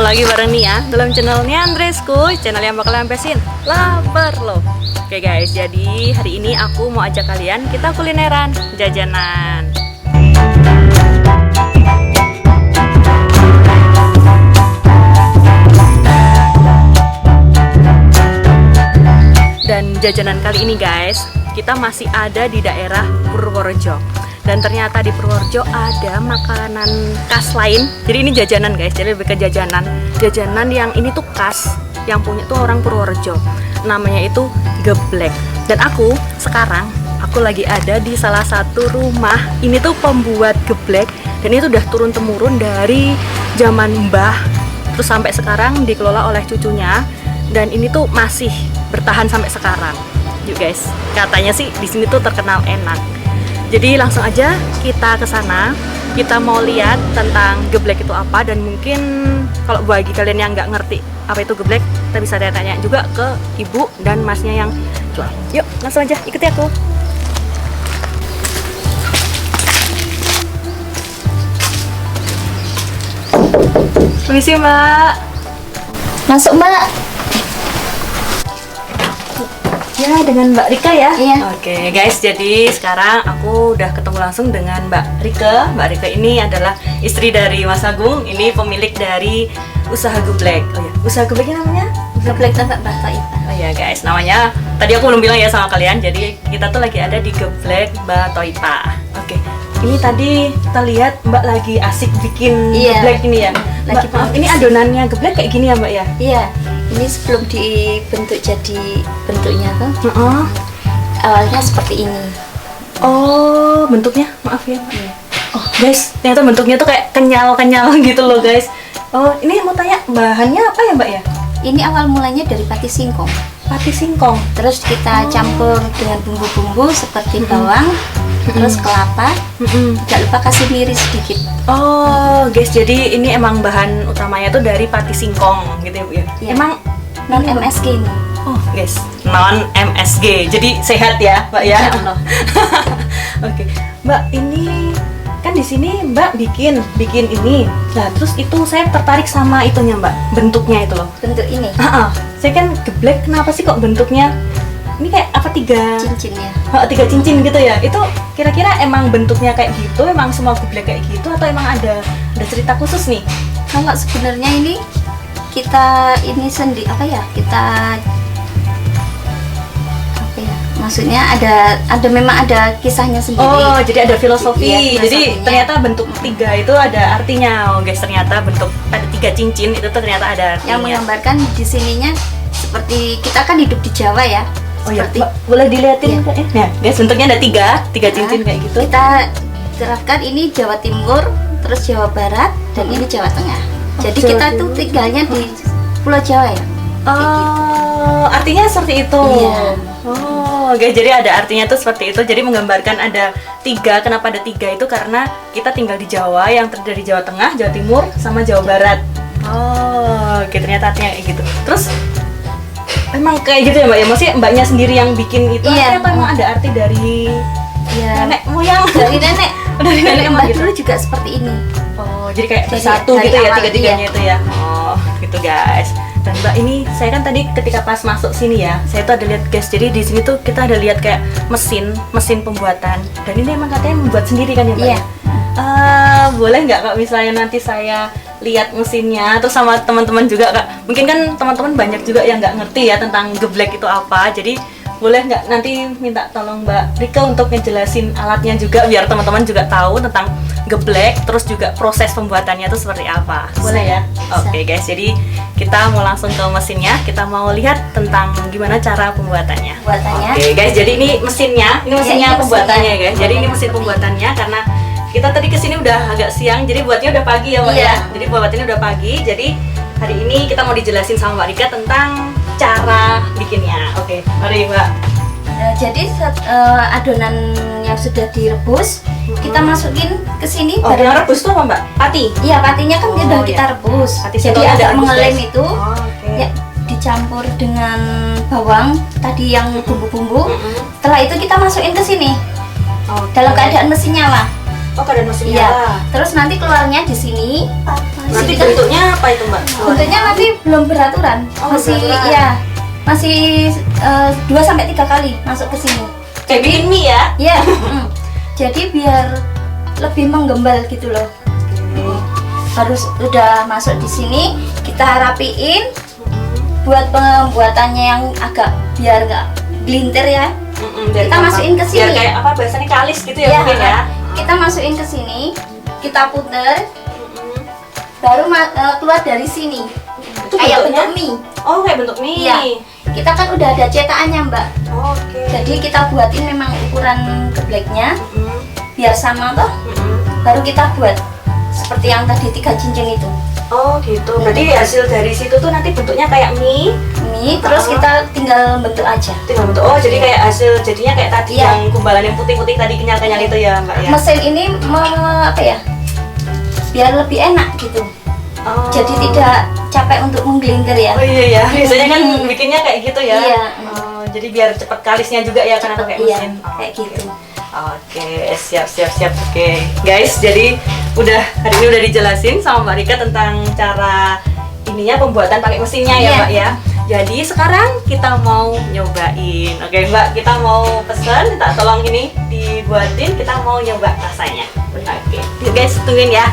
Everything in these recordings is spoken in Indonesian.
lagi bareng Nia dalam channelnya Andresku, channel yang bakal lampesin lapar loh. Oke guys, jadi hari ini aku mau ajak kalian kita kulineran, jajanan. Dan jajanan kali ini guys, kita masih ada di daerah Purworejo. Dan ternyata di Purworejo ada makanan khas lain. Jadi ini jajanan guys, jadi lebih ke jajanan. Jajanan yang ini tuh khas, yang punya tuh orang Purworejo. Namanya itu geblek. Dan aku sekarang, aku lagi ada di salah satu rumah. Ini tuh pembuat geblek. Dan itu udah turun-temurun dari zaman mbah. Terus sampai sekarang dikelola oleh cucunya. Dan ini tuh masih bertahan sampai sekarang. Yuk guys, katanya sih di sini tuh terkenal enak. Jadi langsung aja kita ke sana. Kita mau lihat tentang geblek itu apa, dan mungkin kalau bagi kalian yang nggak ngerti apa itu geblek, kita bisa tanya juga ke ibu dan masnya yang jual. Yuk, langsung aja ikuti aku. Permisi Mbak. Masuk Mbak. Ya, dengan Mbak Rika ya? Iya. Oke guys, jadi sekarang aku udah ketemu langsung dengan Mbak Rika. Mbak Rika ini adalah istri dari Mas Agung. Ini pemilik dari usaha geblek. Oh ya, usaha gebleknya namanya? Geblek Mbak Toipa. Oh ya guys, namanya tadi aku belum bilang ya sama kalian. Jadi kita tuh lagi ada di geblek Mbak Toipa. Oke, ini tadi kita lihat Mbak lagi asik bikin geblek ini ya. Lagi Mbak, maaf, ini adonannya geblek kayak gini ya Mbak ya? Iya. Ini sebelum dibentuk jadi bentuknya tuh awalnya seperti ini. Oh, bentuknya maaf ya Mbak. Oh guys, ternyata bentuknya tuh kayak kenyal-kenyal gitu loh guys. Oh, ini mau tanya bahannya apa ya Mbak ya? Ini awal mulanya dari pati singkong. Pati singkong. Terus kita campur dengan bumbu-bumbu seperti bawang, terus kelapa. Jangan lupa kasih miris sedikit. Oh guys, jadi ini emang bahan utamanya tuh dari pati singkong gitu ya Bu ya? Iya. Emang Non MSG ini. oh guys, non MSG, jadi sehat ya Mbak ya? Ya Allah. Oke, Mbak, ini kan di sini Mbak bikin ini. Nah, terus itu saya tertarik sama itunya Mbak, bentuknya itu loh. Bentuk ini. Saya kan geblek, kenapa sih kok bentuknya ini kayak apa, tiga Cincinnya. tiga cincin gitu ya? Itu kira-kira emang bentuknya kayak gitu, emang semua geblek kayak gitu, atau emang ada cerita khusus nih? Kalau sebenarnya ini kita ini sendiri kita maksudnya memang ada kisahnya sendiri. Oh, jadi ada filosofi. Iya, jadi ternyata bentuk tiga itu ada artinya. Oh guys, ternyata bentuk ada tiga cincin itu tuh ternyata ada artinya. Yang menggambarkan di sininya seperti kita kan hidup di Jawa ya. Oh ya, seperti boleh dilihatin ya. Nah, guys, bentuknya ada tiga cincin kayak gitu. Kita terapkan ini Jawa Timur, terus Jawa Barat, dan ini Jawa Tengah. Jadi Jawa kita Timur. tuh tinggalnya di Pulau Jawa ya. Oh, artinya seperti itu. Iya. Oh, guys, jadi ada artinya tuh seperti itu. Jadi menggambarkan ada tiga. Kenapa ada tiga itu? Karena kita tinggal di Jawa, yang terdiri dari Jawa Tengah, Jawa Timur, sama Jawa Barat. Oh, oke, ternyata artinya kayak gitu. Terus emang kayak gitu ya Mbak ya? Maksudnya Mbaknya sendiri yang bikin itu? Iya. Atau emang ada arti dari nenek moyang? Dari nenek. Dari nenek Mbak gitu? dulu juga seperti ini. Oh, jadi kayak Jadi bersatu dari gitu ya, awal, tiga-tiganya iya. itu ya. Oh, gitu guys. Dan Mbak, ini saya kan tadi ketika pas masuk sini ya, saya tuh ada lihat guys. Jadi di sini tuh kita ada lihat kayak mesin pembuatan. Dan ini emang katanya membuat sendiri kan ya Mbak? Iya. Boleh nggak Kak misalnya nanti saya lihat mesinnya terus sama teman-teman juga Kak. Mungkin kan teman-teman banyak juga yang nggak ngerti ya tentang geblek itu apa. Jadi boleh nggak nanti minta tolong Mbak Rika untuk ngejelasin alatnya juga biar teman-teman juga tahu tentang geblek, terus juga proses pembuatannya itu seperti apa. Boleh ya? Oke guys, jadi kita mau langsung ke mesinnya, kita mau lihat tentang gimana cara pembuatannya. Oke guys, jadi ini mesinnya, ini mesinnya ini pembuatannya ya mesinnya. guys. Jadi ini mesin pembuatannya karena kita tadi kesini udah agak siang, jadi buatnya udah pagi ya Mbak Iya. ya. Jadi buatnya udah pagi, jadi hari ini kita mau dijelasin sama Mbak Rika tentang cara bikinnya. Oke, mari Mbak. Jadi adonan yang sudah direbus kita masukin ke sini. Oh, yang rebus tuh apa Mbak? Pati? Iya, patinya kan Oh, udah iya. kita rebus. Pati Jadi singkongnya agak ada rebus, mengelem guys. itu. Oh, oke. Ya, dicampur dengan bawang tadi yang bumbu-bumbu. Mm-mm. Setelah itu kita masukin ke sini. Oke. Dalam keadaan mesin nyala. Oh, keadaan mesinnya. Iya. Terus nanti keluarnya di sini. Nanti Di sini kan bentuknya apa itu Mbak? bentuknya nanti belum beraturan. Oh, Masih beraturan. ya. Masih 2-3 kali masuk ke sini. Kayak bikin mie ya? Iya. Jadi biar lebih menggembal gitu loh. Harus udah masuk di sini, kita rapiin buat pembuatannya yang agak biar nggak glintir ya. Biar Kita gampang. masukin ke sini. Biar kayak apa biasanya kalis gitu ya Iya, mungkin ya. Kita masukin ke sini, kita puter, baru keluar dari sini. Itu Kayak bentuknya? bentuk mie. Oh, kayak bentuk mie. Iya. Kita kan udah ada cetakannya Mbak. Oke. Jadi kita buatin memang ukuran gebleknya biar sama toh. Baru kita buat seperti yang tadi 3 cincin itu. Oh gitu. Berarti hasil dari situ tuh nanti bentuknya kayak mie. Mie, terus kita tinggal bentuk aja. Tinggal bentuk. Oh, jadi kayak hasil jadinya kayak tadi Iya. yang gumbalan yang putih-putih tadi kenyal-kenyal itu ya, Mbak ya. Mesin ini apa ya? Biar lebih enak gitu. Oh. Jadi tidak capek untuk menggelintir ya. Oh iya ya. Biasanya kan bikinnya kayak gitu ya. Iya. Oh, jadi biar cepat kalisnya juga ya karena pakai Iya, mesin. kayak gitu. Oke, siap. Oke, guys, jadi hari ini udah dijelasin sama Mbak Rika tentang cara ininya pembuatan pakai mesinnya ya, Iya. Mbak ya. Jadi sekarang kita mau nyobain. Oke, Mbak, kita mau pesan, minta tolong ini dibuatin, kita mau nyoba rasanya. Oke, guys, tungguin ya.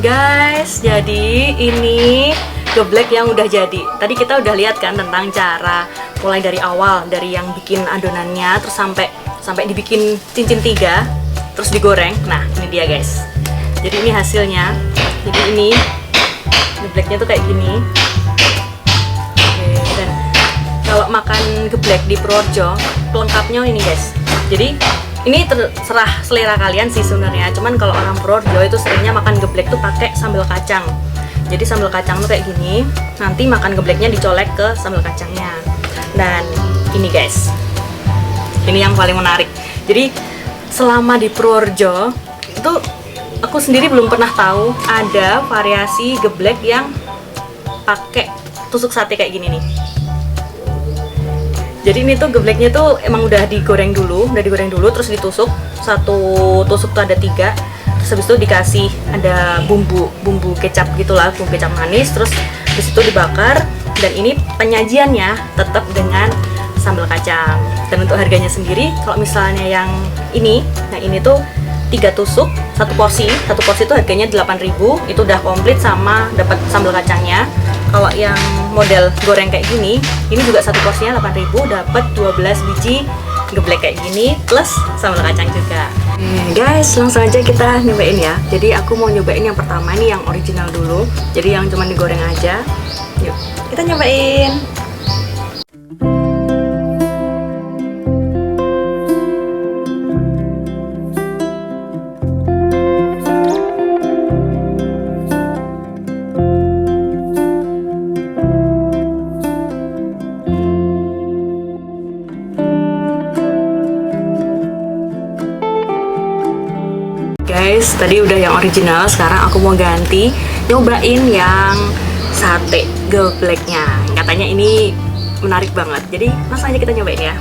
Guys, jadi ini geblek yang udah jadi. Tadi kita udah lihat kan tentang cara mulai dari awal, dari yang bikin adonannya terus sampai dibikin cincin 3 terus digoreng. Nah, ini dia guys. Jadi ini hasilnya. Jadi ini gebleknya tuh kayak gini. Oke, dan kalau makan geblek di Purworejo, pelengkapnya ini guys. Jadi ini terserah selera kalian sih sebenarnya. Cuman kalau orang Purworejo itu seringnya makan geblek tuh pakai sambal kacang. Jadi sambal kacang tuh kayak gini. Nanti makan gebleknya dicolek ke sambal kacangnya. Dan ini guys, ini yang paling menarik. Jadi selama di Purworejo itu aku sendiri belum pernah tahu ada variasi geblek yang pakai tusuk sate kayak gini nih. Jadi ini tuh gebleknya tuh emang udah digoreng dulu terus ditusuk. Satu tusuk tuh ada 3. Terus habis itu dikasih ada bumbu kecap gitulah, bumbu kecap manis. Terus habis itu dibakar dan ini penyajiannya tetap dengan sambal kacang. Dan untuk harganya sendiri, kalau misalnya yang ini tuh 3 tusuk, satu porsi itu harganya 8.000, itu udah komplit sama dapat sambal kacangnya. Kalau yang model goreng kayak gini, ini juga satu porsinya 8.000, dapat 12 biji geblek kayak gini plus sambal kacang juga. Guys, langsung aja kita nyobain ya. Jadi aku mau nyobain yang pertama ini yang original dulu. Jadi yang cuma digoreng aja. Yuk, kita nyobain. Guys, tadi udah yang original, sekarang aku mau ganti nyobain yang sate gebleknya. Katanya ini menarik banget, jadi langsung aja kita nyobain ya.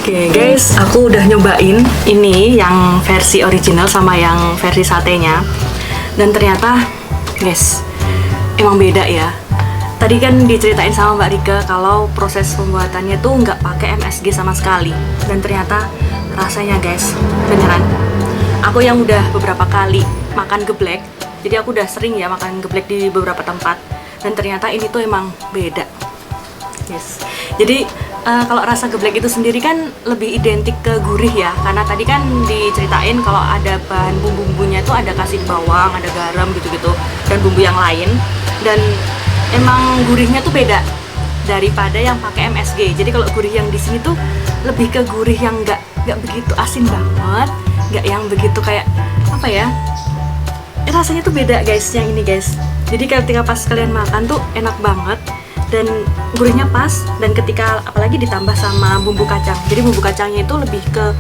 Oke guys, aku udah nyobain ini yang versi original sama yang versi satenya. Dan ternyata guys, emang beda ya. Tadi kan diceritain sama Mbak Rika kalau proses pembuatannya tuh nggak pakai MSG sama sekali. Dan ternyata rasanya guys, beneran. Aku yang udah beberapa kali makan geblek, jadi aku udah sering ya makan geblek di beberapa tempat. Dan ternyata ini tuh emang beda. Yes. Jadi kalau rasa geblek itu sendiri kan lebih identik ke gurih ya. Karena tadi kan diceritain kalau ada bahan bumbu-bumbunya tuh ada kasih bawang, ada garam gitu-gitu, dan bumbu yang lain. Dan emang gurihnya tuh beda daripada yang pakai MSG. Jadi kalau gurih yang di sini tuh lebih ke gurih yang nggak begitu asin banget, nggak yang begitu kayak apa ya? Rasanya tuh beda guys, yang ini guys. Jadi ketika pas kalian makan tuh enak banget dan gurihnya pas. Dan ketika apalagi ditambah sama bumbu kacang. Jadi bumbu kacangnya itu lebih ke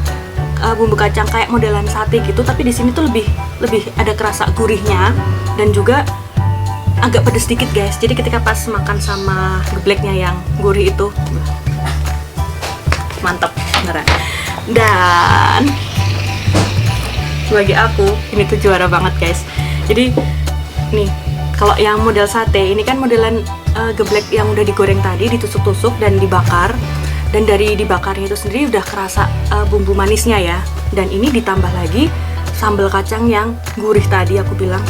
bumbu kacang kayak modelan sate gitu, tapi di sini tuh lebih ada kerasa gurihnya dan juga agak pedes sedikit guys. Jadi ketika pas makan sama gebleknya yang gurih itu mantap beneran. Dan bagi aku ini tuh juara banget guys. Jadi nih, kalau yang model sate ini kan modelan geblek yang udah digoreng tadi, ditusuk-tusuk dan dibakar. Dan dari dibakarnya itu sendiri udah kerasa bumbu manisnya ya. Dan ini ditambah lagi sambal kacang yang gurih tadi aku bilang.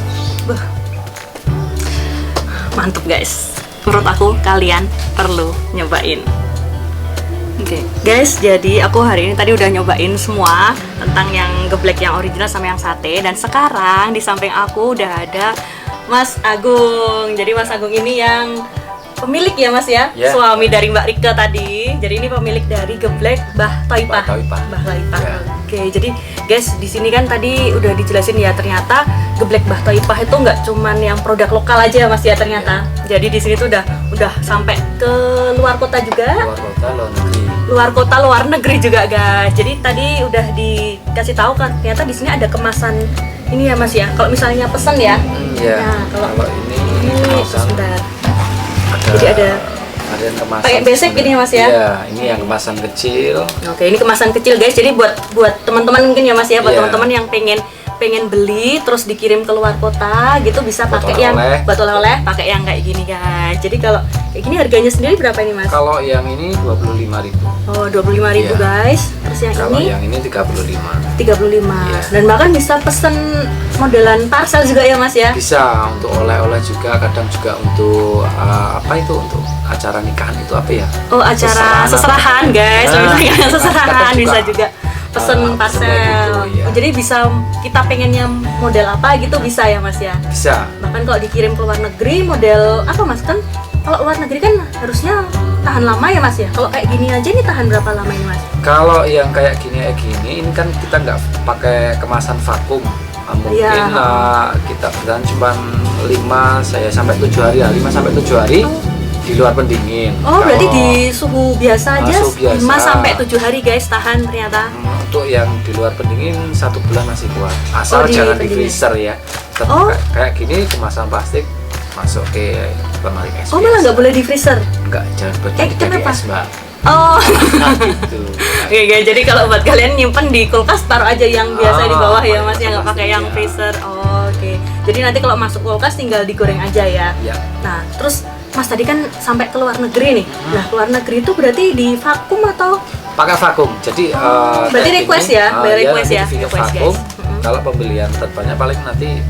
Mantep guys, menurut aku kalian perlu nyobain. Oke, guys, jadi aku hari ini tadi udah nyobain semua tentang yang geblek yang original sama yang sate. Dan sekarang di samping aku udah ada Mas Agung. Jadi Mas Agung ini yang pemilik ya Mas ya, suami dari Mbak Rika tadi. Jadi ini pemilik dari geblek Mbah Thoifah. Mbah Thoifah. Oke, jadi guys di sini kan tadi udah dijelasin ya, ternyata geblek Mbah Thoifah itu nggak cuman yang produk lokal aja Mas ya ternyata. Jadi di sini tuh udah sampai ke luar kota juga. Luar kota, luar negeri juga guys. Jadi tadi udah dikasih tahu kan ternyata di sini ada kemasan ini ya Mas ya. Kalau misalnya pesan ya. Nah, kalau ini sebentar. Jadi ada yang kemasan pakai besek ini ya Mas ya. Iya, ini yang kemasan kecil. Oke, ini kemasan kecil guys. Jadi buat teman-teman mungkin ya Mas ya, buat teman-teman yang pengen beli terus dikirim ke luar kota gitu bisa pakai yang buat oleh-oleh, pakai yang kayak gini guys. Jadi kalau kayak gini harganya sendiri berapa ini Mas? Kalau yang ini 25.000. Oh, 25.000 guys. Terus kalau yang ini 35. 35. Dan bahkan bisa pesen modelan parcel juga ya Mas ya? Bisa untuk oleh-oleh juga, kadang juga untuk apa itu, untuk acara nikahan itu apa ya? Oh, acara seserahan guys. Misalnya seserahan bisa juga pesen parcel. Gitu, jadi bisa kita pengennya model apa gitu bisa ya Mas ya? Bisa. Bahkan kalau dikirim ke luar negeri model apa Mas, kan kalau luar negeri kan harusnya tahan lama ya Mas ya? Kalau kayak gini aja ini tahan berapa lama ini Mas? Kalau yang kayak gini ini kan kita nggak pakai kemasan vakum. Mungkin kita bertahan cuma 5 sampai 7 hari ya, 5 sampai 7 hari di luar pendingin. Oh, berarti di suhu biasa aja suhu biasa. 5 sampai 7 hari guys tahan ternyata. Untuk yang di luar pendingin 1 bulan masih kuat. Asal jangan di freezer ya. Kayak gini kemasan plastik masuk ke lemari es. Oh, malah nggak boleh di freezer? Enggak, jangan buat kenapa? es, Mbak. Oh, gitu. Oke, jadi kalau buat kalian nyimpen di kulkas taruh aja yang biasa di bawah ya Mas, yang nggak pakai yang freezer. Oke. Jadi nanti kalau masuk kulkas tinggal digoreng aja ya. Nah, terus Mas tadi kan sampai ke luar negeri nih. Nah, luar negeri itu berarti di vakum atau pakai vakum? Jadi berarti request ya, request ya, request vakum. Kalau pembelian terbanyak paling nanti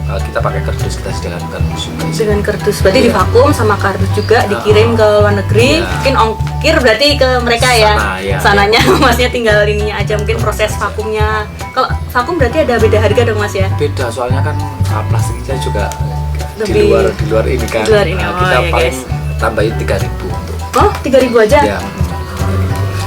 kita pakai kardus, kita sediakan kardus juga. Dengan kardus, berarti di vakum sama kardus juga dikirim ke luar negeri. Mungkin ongkir berarti ke mereka sananya Masnya tinggal ininya aja, mungkin proses vakumnya. Kalau vakum berarti ada beda harga dong Mas ya? Beda, soalnya kan plastiknya juga lebih di luar ini kan. Kita paling tambahin 3.000 untuk. Oh, 3.000 aja? Ya.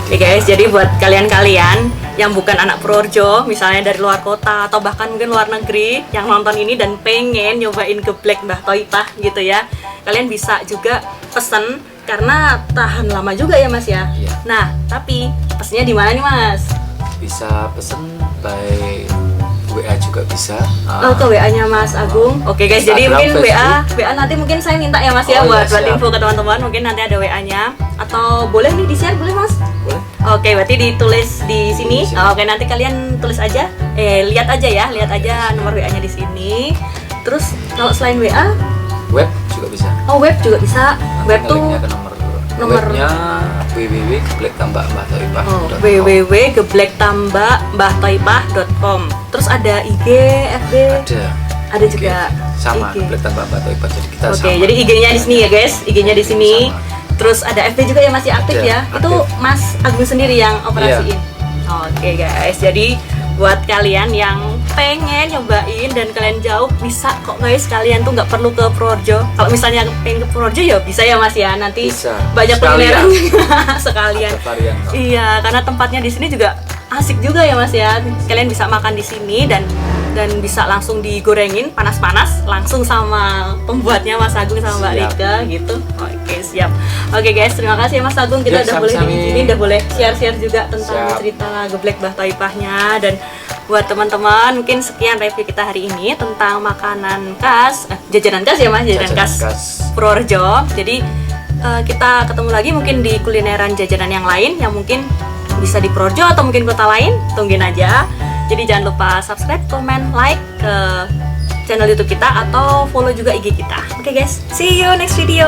Oke guys, jadi buat kalian-kalian yang bukan anak Purworejo, misalnya dari luar kota atau bahkan mungkin luar negeri yang nonton ini dan pengen nyobain geblek Mbah Thoifah gitu ya, kalian bisa juga pesen karena tahan lama juga ya Mas ya. Nah, tapi pesennya di mana nih Mas? Bisa pesen by WA juga bisa. Ke WA-nya Mas Agung. Oke guys, jadi mungkin WA nanti mungkin saya minta ya Mas ya buat info ke teman-teman, mungkin nanti ada WA-nya atau boleh nih di-share, boleh Mas? Boleh. Oke, berarti ditulis di sini. Oke, nanti kalian tulis aja, lihat aja nomor WA-nya di sini. Terus kalau selain WA, Web juga bisa. oh web juga bisa. Web Nanti tuh linknya ke nomor- webnya www.geblek-mbahtoibah.com. www.geblek-mbahtoibah.com. Terus ada IG, FB, ada juga. Sama IG. Geblek-mbahtoibah, jadi kita Oke, sama. jadi IG-nya di sini ya guys, IG-nya di sini. Sama. Terus ada FB juga yang masih aktif Ada, ya. Itu aktif. Mas Agung sendiri yang operasiin. Oke guys, jadi buat kalian yang pengen nyobain dan kalian jauh bisa kok guys, kalian tuh nggak perlu ke Purworejo. Kalau misalnya pengen ke Purworejo ya bisa ya Mas ya, nanti Bisa. banyak Sekalian. kulineran sekalian. Ada varian. Iya, karena tempatnya di sini juga asik juga ya Mas ya. Kalian bisa makan di sini dan bisa langsung digorengin panas-panas langsung sama pembuatnya Mas Agung sama Mbak Siap. Rika gitu. Oke, siap. Oke guys, terima kasih ya Mas Agung, kita Ya, udah boleh sama-sama. di sini, udah boleh share-share juga tentang Siap. cerita Geblek Mbah Toibahnya. Dan buat teman-teman, mungkin sekian review kita hari ini tentang makanan khas, jajanan khas ya Mas, jajanan khas Purworejo. Jadi kita ketemu lagi mungkin di kulineran jajanan yang lain yang mungkin bisa di Purworejo atau mungkin kota lain. Tungguin aja. Jadi jangan lupa subscribe, comment, like ke channel YouTube kita atau follow juga IG kita. Oke guys, see you next video.